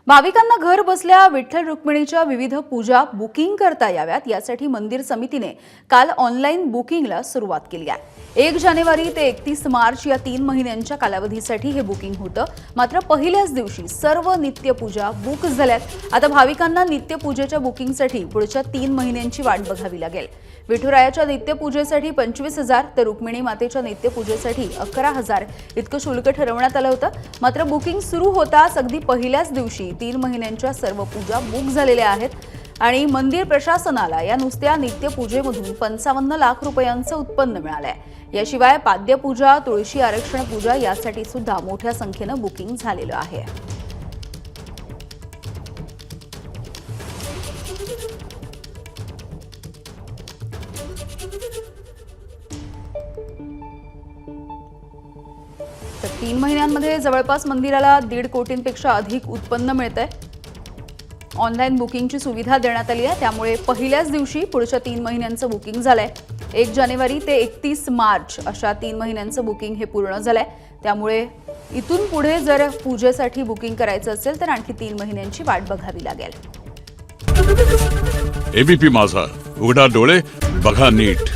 भाविकांना घर बसल्या विठ्ठल रुक्मिणीच्या विविध पूजा बुकिंग करता याव्यात यासाठी मंदिर समितीने काल ऑनलाईन बुकिंगला सुरुवात केली आहे। 1 जानेवारी ते 31 मार्च या 3 महिन्यांच्या कालावधीसाठी हे बुकिंग होतं। मात्र पहिल्याच दिवशी सर्व नित्यपूजा बुक झाल्यात। आता भाविकांना नित्यपूजेच्या बुकिंगसाठी पुढच्या 3 महिन्यांची वाट बघावी लागेल। विठुरायाच्या नित्यपूजेसाठी 25,000 तर रुक्मिणी मातेच्या नित्यपूजेसाठी 11,000 इतकं शुल्क ठरवण्यात आलं होतं। मात्र बुकिंग सुरू होताच अगदी पहिल्याच दिवशी 3 महिन्यांच्या सर्व पूजा बुक झालेल्या आहेत आणि मंदिर प्रशासनाला या नुसत्या नित्यपूजेमधून 55 लाख रुपयांचं उत्पन्न मिळालंय। याशिवाय पाद्यपूजा, तुळशी आरक्षण पूजा यासाठी सुद्धा मोठ्या संख्येनं बुकिंग झालेलं आहे। तर 3 महिन्यांमध्ये जवळपास मंदिराला 1.5 कोटींपेक्षा अधिक उत्पन्न मिळतंय। ऑनलाईन बुकिंगची सुविधा देण्यात आली आहे, त्यामुळे पहिल्याच दिवशी पुढच्या 3 महिन्यांचं बुकिंग झालंय। 1 जानेवारी ते 31 मार्च अशा 3 महिन्यांचं बुकिंग हे पूर्ण झालंय। त्यामुळे इथून पुढे जर पूजेसाठी बुकिंग करायचं असेल तर आणखी 3 महिन्यांची वाट बघावी लागेल। एबीपी माझा, उघडा डोळे बघा नीट।